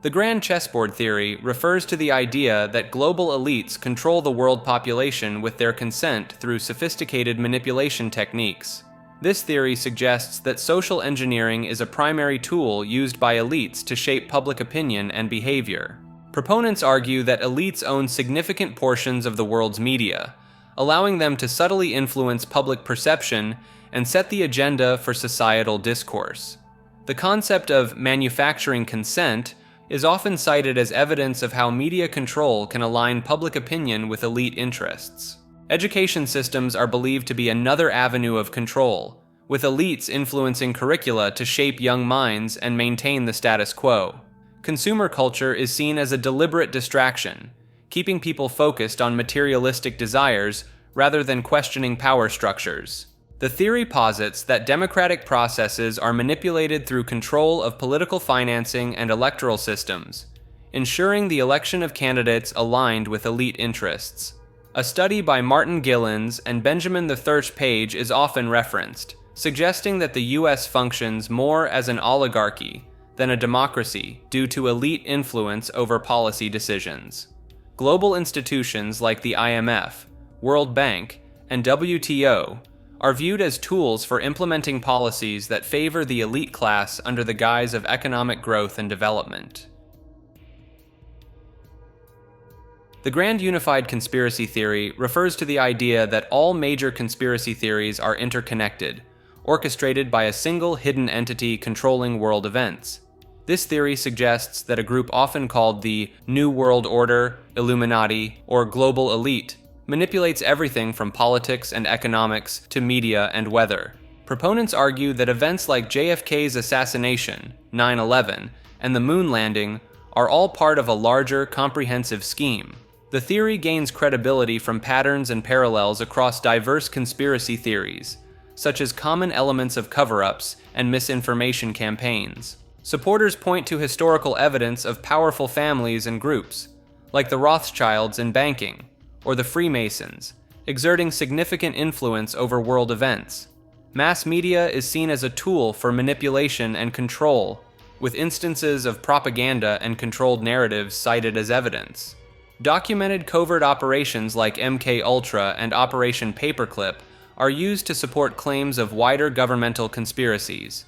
The grand chessboard theory refers to the idea that global elites control the world population with their consent through sophisticated manipulation techniques. This theory suggests that social engineering is a primary tool used by elites to shape public opinion and behavior. Proponents argue that elites own significant portions of the world's media, allowing them to subtly influence public perception and set the agenda for societal discourse. The concept of manufacturing consent is often cited as evidence of how media control can align public opinion with elite interests. Education systems are believed to be another avenue of control, with elites influencing curricula to shape young minds and maintain the status quo. Consumer culture is seen as a deliberate distraction, keeping people focused on materialistic desires rather than questioning power structures. The theory posits that democratic processes are manipulated through control of political financing and electoral systems, ensuring the election of candidates aligned with elite interests. A study by Martin Gilens and Benjamin the Thirch Page is often referenced, suggesting that the US functions more as an oligarchy than a democracy due to elite influence over policy decisions. Global institutions like the IMF, World Bank, and WTO are viewed as tools for implementing policies that favor the elite class under the guise of economic growth and development. The Grand Unified Conspiracy Theory refers to the idea that all major conspiracy theories are interconnected, orchestrated by a single hidden entity controlling world events. This theory suggests that a group often called the New World Order, Illuminati, or Global Elite manipulates everything from politics and economics to media and weather. Proponents argue that events like JFK's assassination, 9/11, and the moon landing are all part of a larger, comprehensive scheme. The theory gains credibility from patterns and parallels across diverse conspiracy theories, such as common elements of cover-ups and misinformation campaigns. Supporters point to historical evidence of powerful families and groups, like the Rothschilds in banking, or the Freemasons, exerting significant influence over world events. Mass media is seen as a tool for manipulation and control, with instances of propaganda and controlled narratives cited as evidence. Documented covert operations like MK Ultra and Operation Paperclip are used to support claims of wider governmental conspiracies.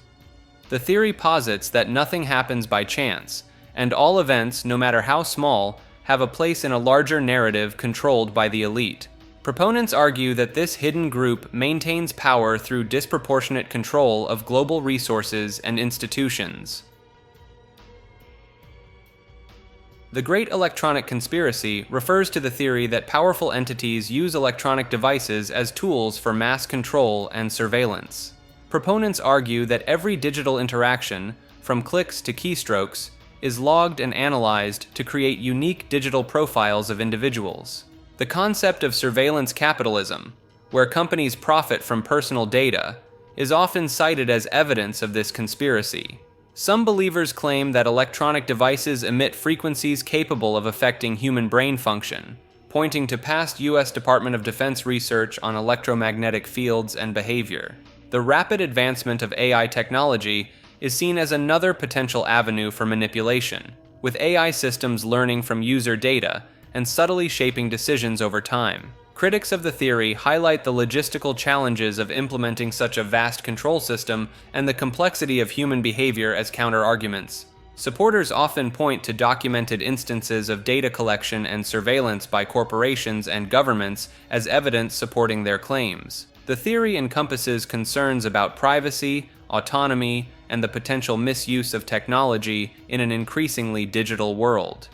The theory posits that nothing happens by chance, and all events, no matter how small, have a place in a larger narrative controlled by the elite. Proponents argue that this hidden group maintains power through disproportionate control of global resources and institutions. The Great Electronic Conspiracy refers to the theory that powerful entities use electronic devices as tools for mass control and surveillance. Proponents argue that every digital interaction, from clicks to keystrokes, is logged and analyzed to create unique digital profiles of individuals. The concept of surveillance capitalism, where companies profit from personal data, is often cited as evidence of this conspiracy. Some believers claim that electronic devices emit frequencies capable of affecting human brain function, pointing to past US Department of Defense research on electromagnetic fields and behavior. The rapid advancement of AI technology is seen as another potential avenue for manipulation, with AI systems learning from user data and subtly shaping decisions over time. Critics of the theory highlight the logistical challenges of implementing such a vast control system and the complexity of human behavior as counter-arguments. Supporters often point to documented instances of data collection and surveillance by corporations and governments as evidence supporting their claims. The theory encompasses concerns about privacy, autonomy, and the potential misuse of technology in an increasingly digital world.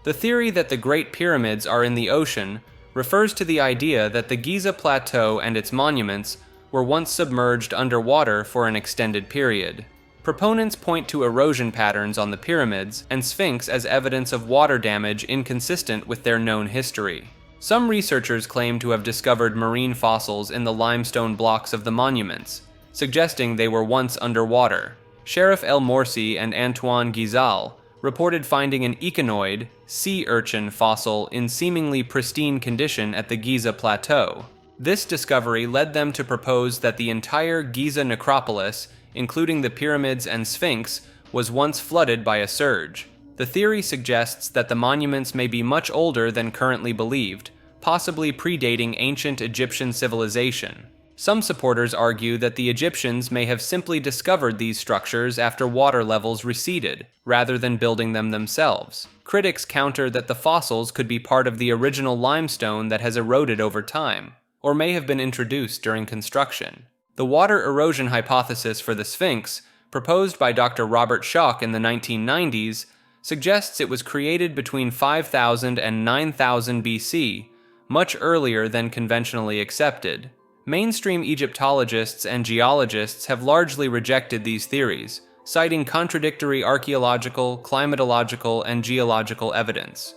The theory that the Great Pyramids are in the ocean refers to the idea that the Giza Plateau and its monuments were once submerged underwater for an extended period. Proponents point to erosion patterns on the pyramids and Sphinx as evidence of water damage inconsistent with their known history. Some researchers claim to have discovered marine fossils in the limestone blocks of the monuments, suggesting they were once underwater. Sheriff El Morsi and Antoine Guizal reported finding an echinoid, sea urchin fossil in seemingly pristine condition at the Giza Plateau. This discovery led them to propose that the entire Giza necropolis including the pyramids and Sphinx, was once flooded by a surge. The theory suggests that the monuments may be much older than currently believed, possibly predating ancient Egyptian civilization. Some supporters argue that the Egyptians may have simply discovered these structures after water levels receded, rather than building them themselves. Critics counter that the fossils could be part of the original limestone that has eroded over time, or may have been introduced during construction. The water erosion hypothesis for the Sphinx, proposed by Dr. Robert Schoch in the 1990s, suggests it was created between 5000 and 9000 BC, much earlier than conventionally accepted. Mainstream Egyptologists and geologists have largely rejected these theories, citing contradictory archaeological, climatological, and geological evidence.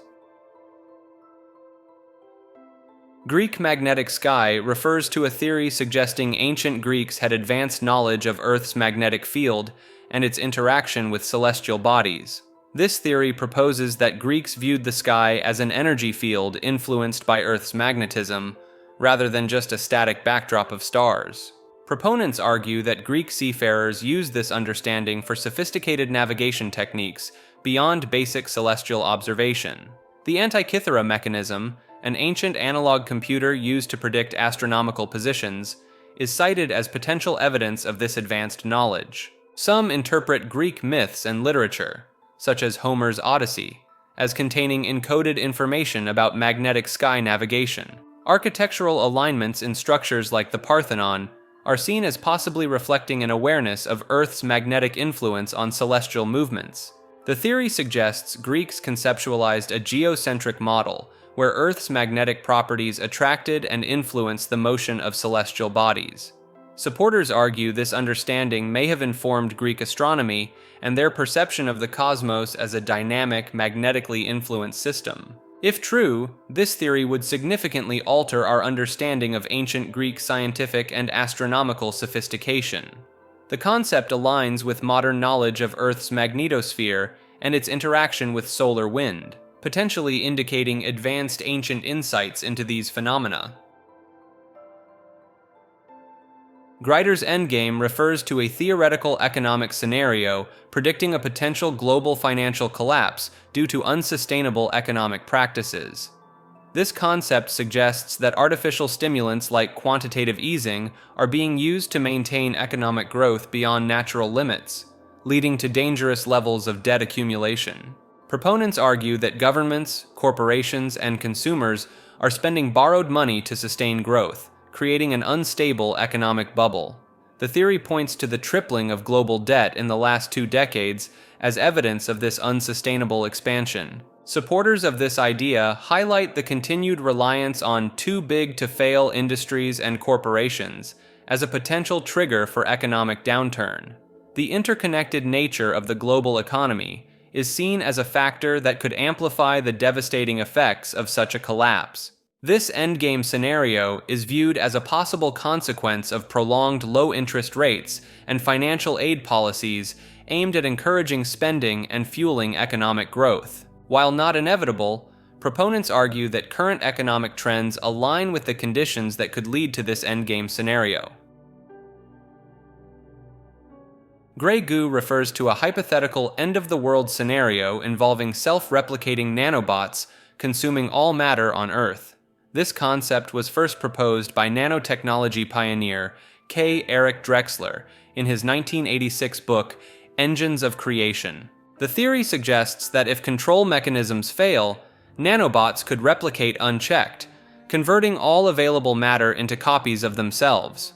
Greek magnetic sky refers to a theory suggesting ancient Greeks had advanced knowledge of Earth's magnetic field and its interaction with celestial bodies. This theory proposes that Greeks viewed the sky as an energy field influenced by Earth's magnetism, rather than just a static backdrop of stars. Proponents argue that Greek seafarers used this understanding for sophisticated navigation techniques beyond basic celestial observation. The Antikythera mechanism, an ancient analog computer used to predict astronomical positions, is cited as potential evidence of this advanced knowledge. Some interpret Greek myths and literature, such as Homer's Odyssey, as containing encoded information about magnetic sky navigation. Architectural alignments in structures like the Parthenon are seen as possibly reflecting an awareness of Earth's magnetic influence on celestial movements. The theory suggests Greeks conceptualized a geocentric model where Earth's magnetic properties attracted and influenced the motion of celestial bodies. Supporters argue this understanding may have informed Greek astronomy and their perception of the cosmos as a dynamic, magnetically influenced system. If true, this theory would significantly alter our understanding of ancient Greek scientific and astronomical sophistication. The concept aligns with modern knowledge of Earth's magnetosphere and its interaction with solar wind, potentially indicating advanced ancient insights into these phenomena. Greider's Endgame refers to a theoretical economic scenario predicting a potential global financial collapse due to unsustainable economic practices. This concept suggests that artificial stimulants like quantitative easing are being used to maintain economic growth beyond natural limits, leading to dangerous levels of debt accumulation. Proponents argue that governments, corporations, and consumers are spending borrowed money to sustain growth, creating an unstable economic bubble. The theory points to the tripling of global debt in the last 2 decades as evidence of this unsustainable expansion. Supporters of this idea highlight the continued reliance on too-big-to-fail industries and corporations as a potential trigger for economic downturn. The interconnected nature of the global economy is seen as a factor that could amplify the devastating effects of such a collapse. This endgame scenario is viewed as a possible consequence of prolonged low interest rates and financial aid policies aimed at encouraging spending and fueling economic growth. While not inevitable, proponents argue that current economic trends align with the conditions that could lead to this endgame scenario. Grey goo refers to a hypothetical end-of-the-world scenario involving self-replicating nanobots consuming all matter on Earth. This concept was first proposed by nanotechnology pioneer K. Eric Drexler in his 1986 book, Engines of Creation. The theory suggests that if control mechanisms fail, nanobots could replicate unchecked, converting all available matter into copies of themselves.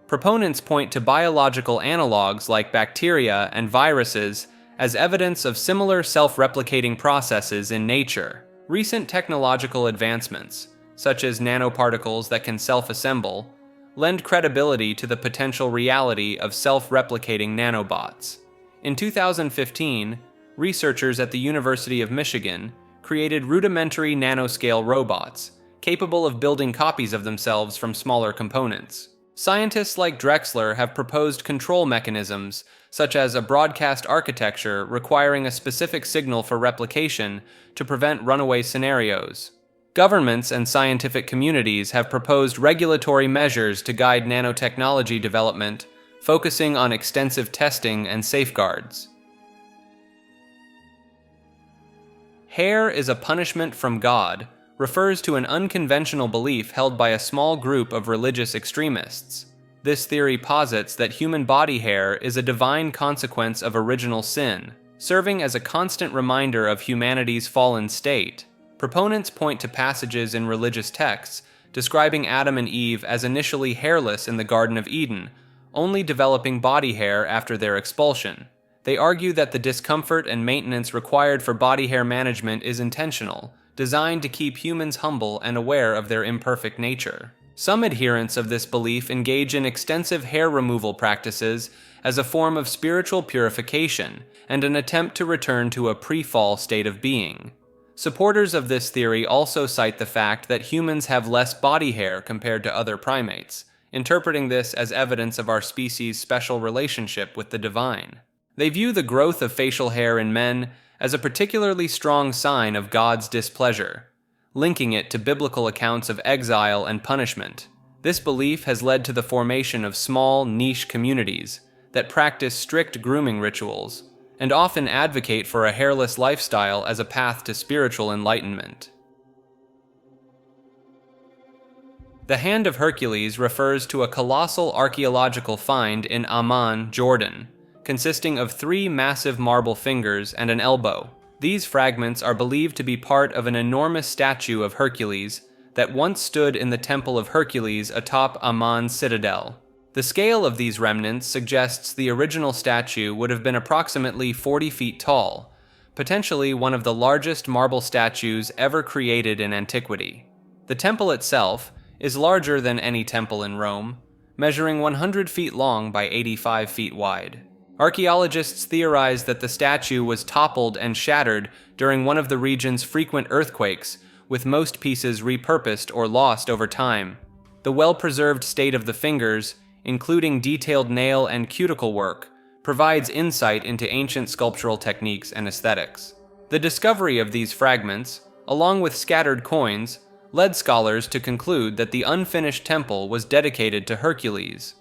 Proponents point to biological analogs like bacteria and viruses as evidence of similar self-replicating processes in nature. Recent technological advancements, such as nanoparticles that can self-assemble, lend credibility to the potential reality of self-replicating nanobots. In 2015, researchers at the University of Michigan created rudimentary nanoscale robots, capable of building copies of themselves from smaller components. Scientists like Drexler have proposed control mechanisms, such as a broadcast architecture requiring a specific signal for replication to prevent runaway scenarios. Governments and scientific communities have proposed regulatory measures to guide nanotechnology development, focusing on extensive testing and safeguards. Hair is a punishment from God refers to an unconventional belief held by a small group of religious extremists. This theory posits that human body hair is a divine consequence of original sin, serving as a constant reminder of humanity's fallen state. Proponents point to passages in religious texts describing Adam and Eve as initially hairless in the Garden of Eden, only developing body hair after their expulsion. They argue that the discomfort and maintenance required for body hair management is intentional, designed to keep humans humble and aware of their imperfect nature. Some adherents of this belief engage in extensive hair removal practices as a form of spiritual purification and an attempt to return to a pre-fall state of being. Supporters of this theory also cite the fact that humans have less body hair compared to other primates, interpreting this as evidence of our species' special relationship with the divine. They view the growth of facial hair in men as a particularly strong sign of God's displeasure, linking it to biblical accounts of exile and punishment. This belief has led to the formation of small, niche communities that practice strict grooming rituals and often advocate for a hairless lifestyle as a path to spiritual enlightenment. The Hand of Hercules refers to a colossal archaeological find in Amman, Jordan, consisting of 3 massive marble fingers and an elbow. These fragments are believed to be part of an enormous statue of Hercules that once stood in the Temple of Hercules atop Amman's citadel. The scale of these remnants suggests the original statue would have been approximately 40 feet tall, potentially one of the largest marble statues ever created in antiquity. The temple itself is larger than any temple in Rome, measuring 100 feet long by 85 feet wide. Archaeologists theorize that the statue was toppled and shattered during one of the region's frequent earthquakes, with most pieces repurposed or lost over time. The well-preserved state of the fingers, including detailed nail and cuticle work, provides insight into ancient sculptural techniques and aesthetics. The discovery of these fragments, along with scattered coins, led scholars to conclude that the unfinished temple was dedicated to Hercules.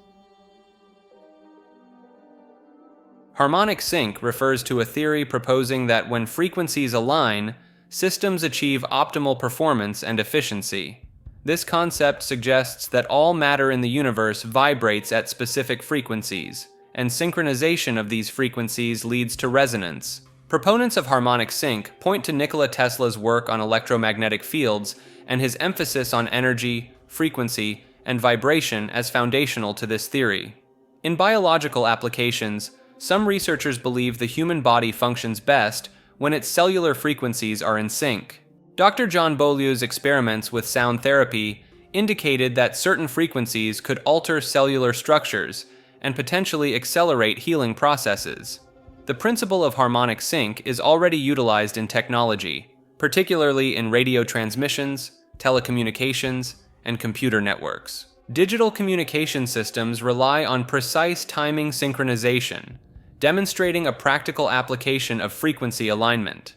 Harmonic Sync refers to a theory proposing that when frequencies align, systems achieve optimal performance and efficiency. This concept suggests that all matter in the universe vibrates at specific frequencies, and synchronization of these frequencies leads to resonance. Proponents of harmonic sync point to Nikola Tesla's work on electromagnetic fields and his emphasis on energy, frequency, and vibration as foundational to this theory. In biological applications, some researchers believe the human body functions best when its cellular frequencies are in sync. Dr. John Beaulieu's experiments with sound therapy indicated that certain frequencies could alter cellular structures and potentially accelerate healing processes. The principle of harmonic sync is already utilized in technology, particularly in radio transmissions, telecommunications, and computer networks. Digital communication systems rely on precise timing synchronization, demonstrating a practical application of frequency alignment.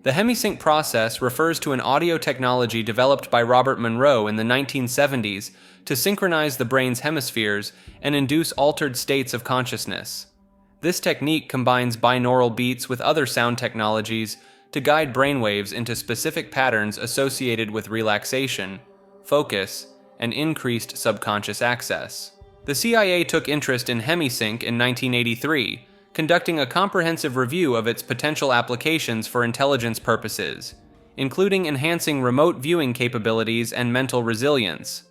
The Hemi-Sync process refers to an audio technology developed by Robert Monroe in the 1970s to synchronize the brain's hemispheres and induce altered states of consciousness. This technique combines binaural beats with other sound technologies to guide brainwaves into specific patterns associated with relaxation, focus, and increased subconscious access. The CIA took interest in Hemi-Sync in 1983, conducting a comprehensive review of its potential applications for intelligence purposes, including enhancing remote viewing capabilities and mental resilience.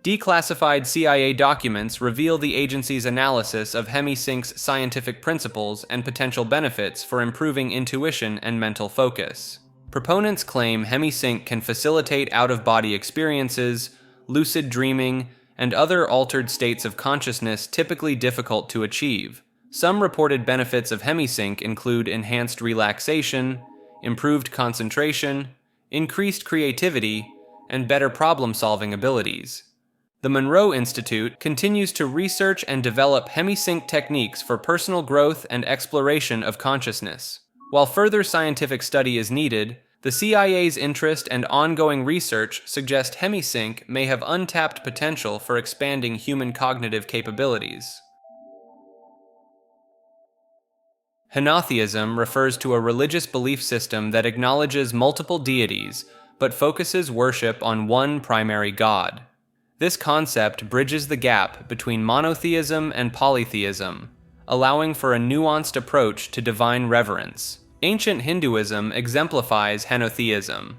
Declassified CIA documents reveal the agency's analysis of Hemi-Sync's scientific principles and potential benefits for improving intuition and mental focus. Proponents claim Hemi-Sync can facilitate out-of-body experiences, lucid dreaming, and other altered states of consciousness typically difficult to achieve. Some reported benefits of Hemi-Sync include enhanced relaxation, improved concentration, increased creativity, and better problem-solving abilities. The Monroe Institute continues to research and develop Hemi-Sync techniques for personal growth and exploration of consciousness. While further scientific study is needed, The CIA's interest and ongoing research suggest Hemi-Sync may have untapped potential for expanding human cognitive capabilities. Henotheism refers to a religious belief system that acknowledges multiple deities but focuses worship on one primary god. This concept bridges the gap between monotheism and polytheism, allowing for a nuanced approach to divine reverence. Ancient Hinduism exemplifies henotheism,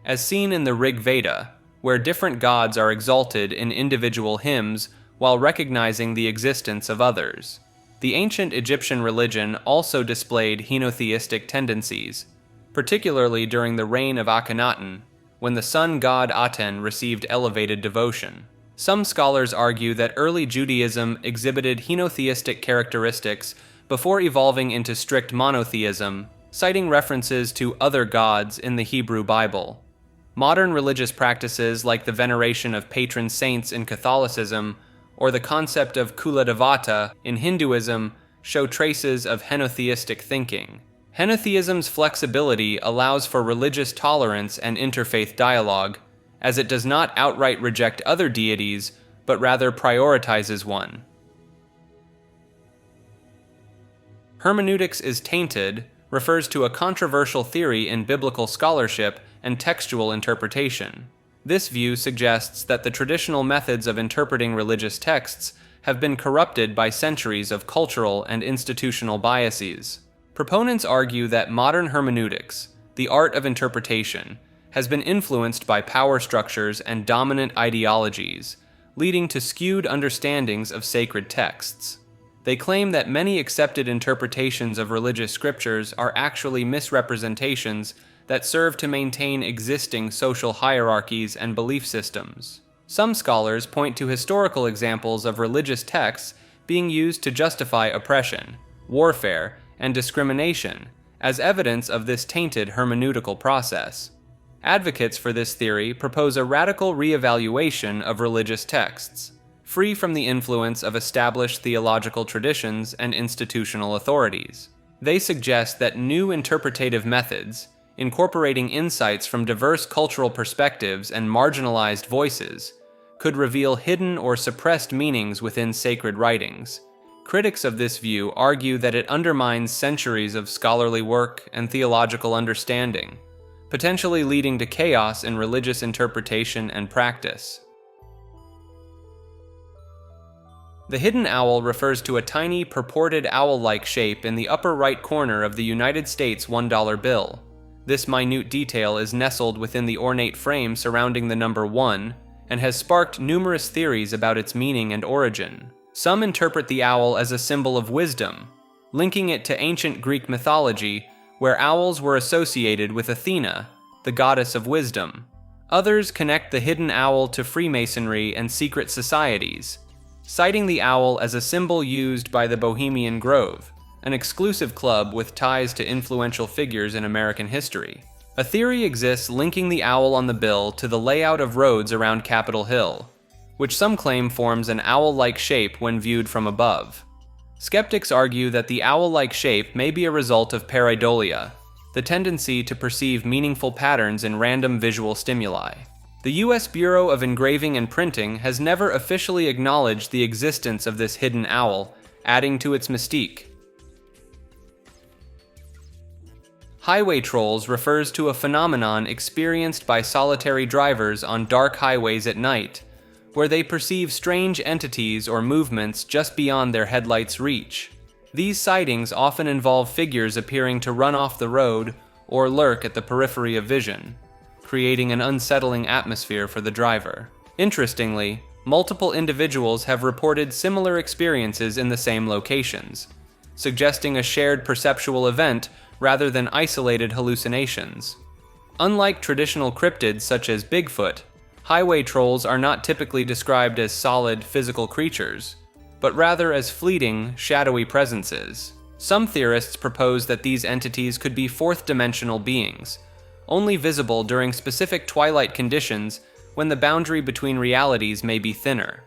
as seen in the Rig Veda, where different gods are exalted in individual hymns while recognizing the existence of others. The ancient Egyptian religion also displayed henotheistic tendencies, particularly during the reign of Akhenaten, when the sun god Aten received elevated devotion. Some scholars argue that early Judaism exhibited henotheistic characteristics before evolving into strict monotheism, citing references to other gods in the Hebrew Bible. Modern religious practices like the veneration of patron saints in Catholicism or the concept of Kuladevata in Hinduism show traces of henotheistic thinking. Henotheism's flexibility allows for religious tolerance and interfaith dialogue, as it does not outright reject other deities, but rather prioritizes one. Hermeneutics is tainted refers to a controversial theory in biblical scholarship and textual interpretation. This view suggests that the traditional methods of interpreting religious texts have been corrupted by centuries of cultural and institutional biases. Proponents argue that modern hermeneutics, the art of interpretation, has been influenced by power structures and dominant ideologies, leading to skewed understandings of sacred texts. They claim that many accepted interpretations of religious scriptures are actually misrepresentations that serve to maintain existing social hierarchies and belief systems. Some scholars point to historical examples of religious texts being used to justify oppression, warfare, and discrimination as evidence of this tainted hermeneutical process. Advocates for this theory propose a radical reevaluation of religious texts, free from the influence of established theological traditions and institutional authorities. They suggest that new interpretative methods, incorporating insights from diverse cultural perspectives and marginalized voices, could reveal hidden or suppressed meanings within sacred writings. Critics of this view argue that it undermines centuries of scholarly work and theological understanding, potentially leading to chaos in religious interpretation and practice. The hidden owl refers to a tiny, purported owl-like shape in the upper right corner of the United States $1 bill. This minute detail is nestled within the ornate frame surrounding the number 1 and has sparked numerous theories about its meaning and origin. Some interpret the owl as a symbol of wisdom, linking it to ancient Greek mythology, where owls were associated with Athena, the goddess of wisdom. Others connect the hidden owl to Freemasonry and secret societies, citing the owl as a symbol used by the Bohemian Grove, an exclusive club with ties to influential figures in American history. A theory exists linking the owl on the bill to the layout of roads around Capitol Hill, which some claim forms an owl-like shape when viewed from above. Skeptics argue that the owl-like shape may be a result of pareidolia, the tendency to perceive meaningful patterns in random visual stimuli. The U.S. Bureau of Engraving and Printing has never officially acknowledged the existence of this hidden owl, adding to its mystique. Highway trolls refers to a phenomenon experienced by solitary drivers on dark highways at night, where they perceive strange entities or movements just beyond their headlights' reach. These sightings often involve figures appearing to run off the road or lurk at the periphery of vision, creating an unsettling atmosphere for the driver. Interestingly, multiple individuals have reported similar experiences in the same locations, suggesting a shared perceptual event rather than isolated hallucinations. Unlike traditional cryptids such as Bigfoot, highway trolls are not typically described as solid, physical creatures, but rather as fleeting, shadowy presences. Some theorists propose that these entities could be fourth-dimensional beings, only visible during specific twilight conditions when the boundary between realities may be thinner.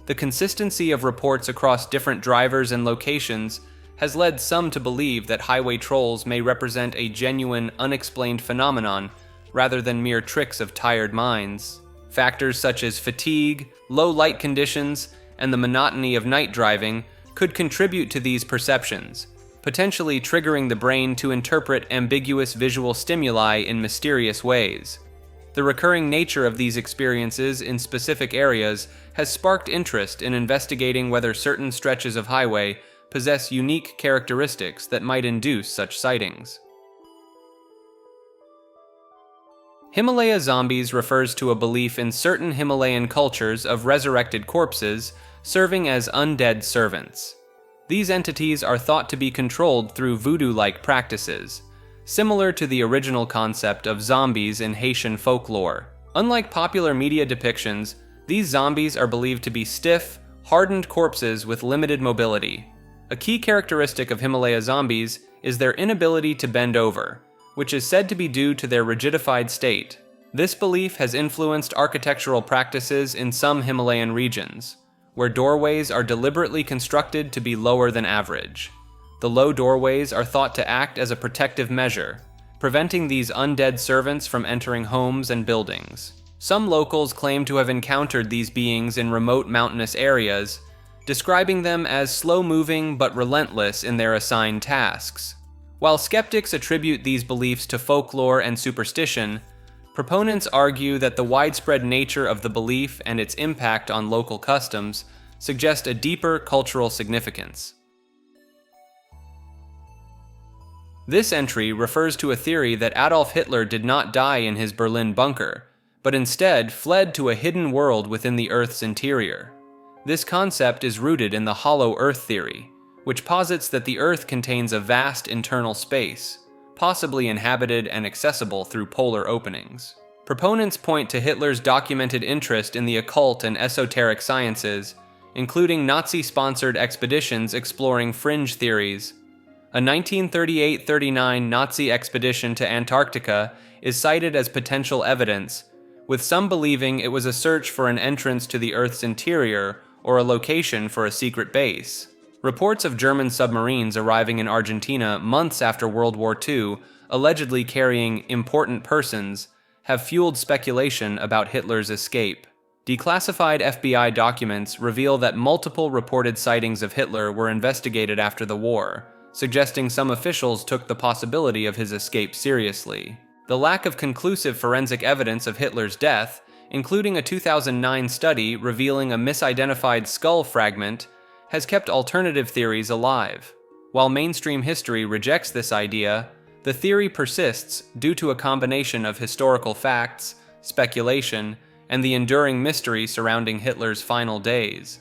The consistency of reports across different drivers and locations has led some to believe that highway trolls may represent a genuine, unexplained phenomenon rather than mere tricks of tired minds. Factors such as fatigue, low light conditions, and the monotony of night driving could contribute to these perceptions, potentially triggering the brain to interpret ambiguous visual stimuli in mysterious ways. The recurring nature of these experiences in specific areas has sparked interest in investigating whether certain stretches of highway possess unique characteristics that might induce such sightings. Himalaya Zombies refers to a belief in certain Himalayan cultures of resurrected corpses serving as undead servants. These entities are thought to be controlled through voodoo-like practices, similar to the original concept of zombies in Haitian folklore. Unlike popular media depictions, these zombies are believed to be stiff, hardened corpses with limited mobility. A key characteristic of Himalaya zombies is their inability to bend over, which is said to be due to their rigidified state. This belief has influenced architectural practices in some Himalayan regions, where doorways are deliberately constructed to be lower than average. The low doorways are thought to act as a protective measure, preventing these undead servants from entering homes and buildings. Some locals claim to have encountered these beings in remote mountainous areas, describing them as slow-moving but relentless in their assigned tasks. While skeptics attribute these beliefs to folklore and superstition, proponents argue that the widespread nature of the belief and its impact on local customs suggest a deeper cultural significance. This entry refers to a theory that Adolf Hitler did not die in his Berlin bunker, but instead fled to a hidden world within the Earth's interior. This concept is rooted in the hollow Earth theory, which posits that the Earth contains a vast internal space, possibly inhabited and accessible through polar openings. Proponents point to Hitler's documented interest in the occult and esoteric sciences, including Nazi-sponsored expeditions exploring fringe theories. A 1938-39 Nazi expedition to Antarctica is cited as potential evidence, with some believing it was a search for an entrance to the Earth's interior or a location for a secret base. Reports of German submarines arriving in Argentina months after World War II, allegedly carrying important persons, have fueled speculation about Hitler's escape. Declassified FBI documents reveal that multiple reported sightings of Hitler were investigated after the war, suggesting some officials took the possibility of his escape seriously. The lack of conclusive forensic evidence of Hitler's death, including a 2009 study revealing a misidentified skull fragment, has kept alternative theories alive. While mainstream history rejects this idea, the theory persists due to a combination of historical facts, speculation, and the enduring mystery surrounding Hitler's final days.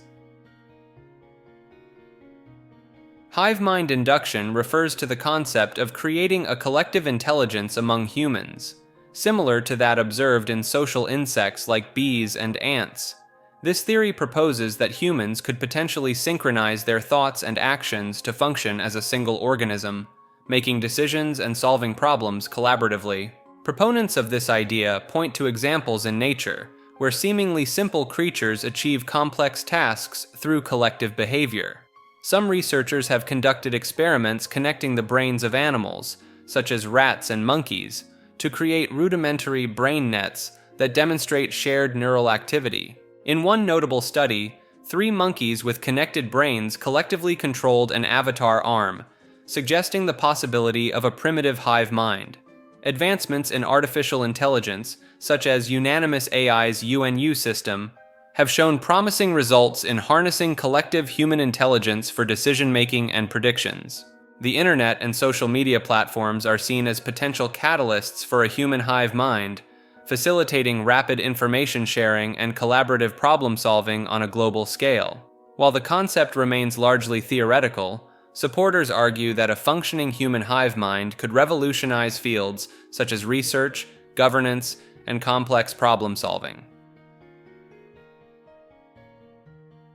Hive mind induction refers to the concept of creating a collective intelligence among humans, similar to that observed in social insects like bees and ants. This theory proposes that humans could potentially synchronize their thoughts and actions to function as a single organism, making decisions and solving problems collaboratively. Proponents of this idea point to examples in nature, where seemingly simple creatures achieve complex tasks through collective behavior. Some researchers have conducted experiments connecting the brains of animals, such as rats and monkeys, to create rudimentary brain nets that demonstrate shared neural activity. In one notable study, 3 monkeys with connected brains collectively controlled an avatar arm, suggesting the possibility of a primitive hive mind. Advancements in artificial intelligence, such as Unanimous AI's UNU system, have shown promising results in harnessing collective human intelligence for decision-making and predictions. The internet and social media platforms are seen as potential catalysts for a human hive mind, facilitating rapid information sharing and collaborative problem-solving on a global scale. While the concept remains largely theoretical, supporters argue that a functioning human hive mind could revolutionize fields such as research, governance, and complex problem-solving.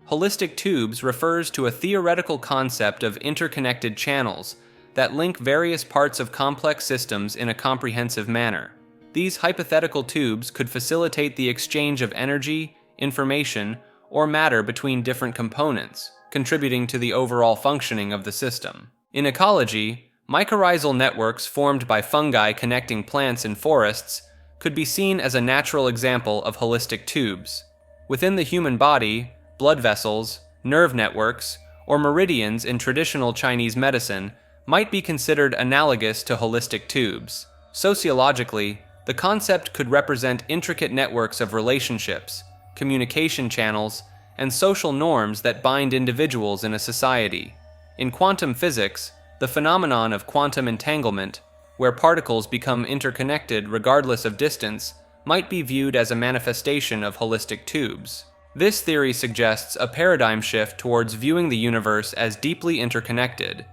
Holistic tubes refers to a theoretical concept of interconnected channels that link various parts of complex systems in a comprehensive manner. These hypothetical tubes could facilitate the exchange of energy, information, or matter between different components, contributing to the overall functioning of the system. In ecology, mycorrhizal networks formed by fungi connecting plants in forests could be seen as a natural example of holistic tubes. Within the human body, blood vessels, nerve networks, or meridians in traditional Chinese medicine might be considered analogous to holistic tubes. Sociologically, the concept could represent intricate networks of relationships, communication channels, and social norms that bind individuals in a society. In quantum physics, the phenomenon of quantum entanglement, where particles become interconnected regardless of distance, might be viewed as a manifestation of holistic tubes. This theory suggests a paradigm shift towards viewing the universe as deeply interconnected,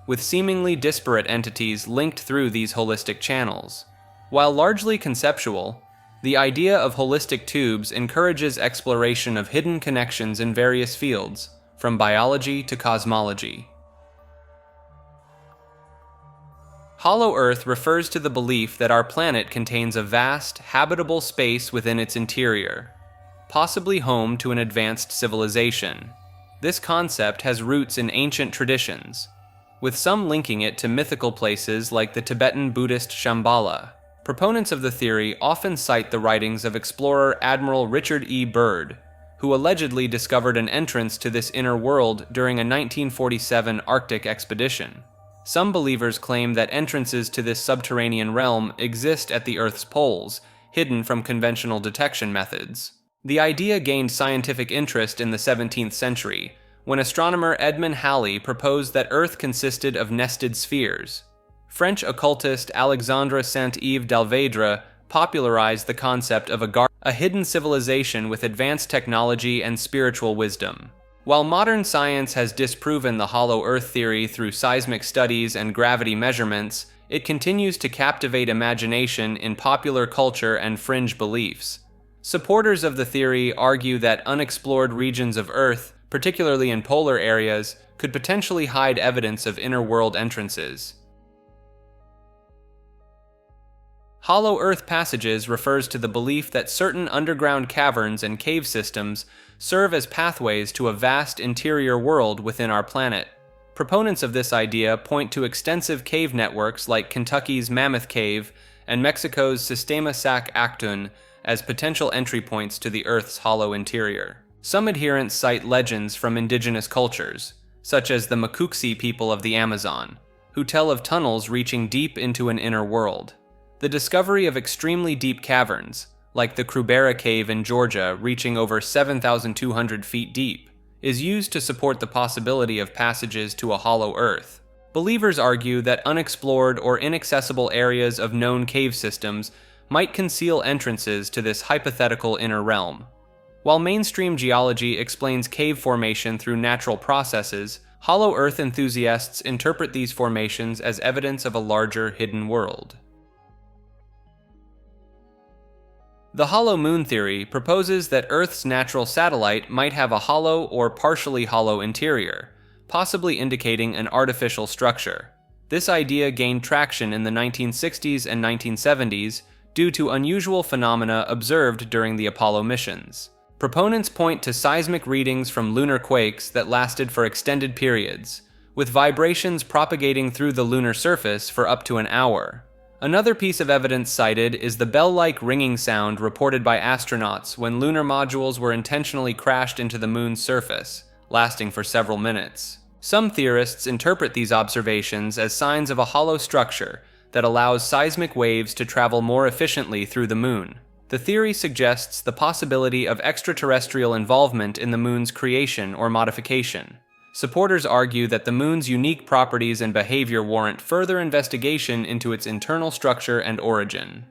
with seemingly disparate entities linked through these holistic channels. While largely conceptual, the idea of holistic tubes encourages exploration of hidden connections in various fields, from biology to cosmology. Hollow Earth refers to the belief that our planet contains a vast, habitable space within its interior, possibly home to an advanced civilization. This concept has roots in ancient traditions, with some linking it to mythical places like the Tibetan Buddhist Shambhala. Proponents of the theory often cite the writings of explorer Admiral Richard E. Byrd, who allegedly discovered an entrance to this inner world during a 1947 Arctic expedition. Some believers claim that entrances to this subterranean realm exist at the Earth's poles, hidden from conventional detection methods. The idea gained scientific interest in the 17th century, when astronomer Edmond Halley proposed that Earth consisted of nested spheres. French occultist Alexandre Saint-Yves d'Alvedre popularized the concept of a hidden civilization with advanced technology and spiritual wisdom. While modern science has disproven the hollow Earth theory through seismic studies and gravity measurements, it continues to captivate imagination in popular culture and fringe beliefs. Supporters of the theory argue that unexplored regions of Earth, particularly in polar areas, could potentially hide evidence of inner-world entrances. Hollow Earth passages refers to the belief that certain underground caverns and cave systems serve as pathways to a vast interior world within our planet. Proponents of this idea point to extensive cave networks like Kentucky's Mammoth Cave and Mexico's Sistema Sac Actun as potential entry points to the Earth's hollow interior. Some adherents cite legends from indigenous cultures, such as the Makuxi people of the Amazon, who tell of tunnels reaching deep into an inner world. The discovery of extremely deep caverns, like the Krubera Cave in Georgia reaching over 7,200 feet deep, is used to support the possibility of passages to a hollow Earth. Believers argue that unexplored or inaccessible areas of known cave systems might conceal entrances to this hypothetical inner realm. While mainstream geology explains cave formation through natural processes, hollow Earth enthusiasts interpret these formations as evidence of a larger hidden world. The hollow moon theory proposes that Earth's natural satellite might have a hollow or partially hollow interior, possibly indicating an artificial structure. This idea gained traction in the 1960s and 1970s due to unusual phenomena observed during the Apollo missions. Proponents point to seismic readings from lunar quakes that lasted for extended periods, with vibrations propagating through the lunar surface for up to an hour. Another piece of evidence cited is the bell-like ringing sound reported by astronauts when lunar modules were intentionally crashed into the moon's surface, lasting for several minutes. Some theorists interpret these observations as signs of a hollow structure that allows seismic waves to travel more efficiently through the moon. The theory suggests the possibility of extraterrestrial involvement in the moon's creation or modification. Supporters argue that the moon's unique properties and behavior warrant further investigation into its internal structure and origin.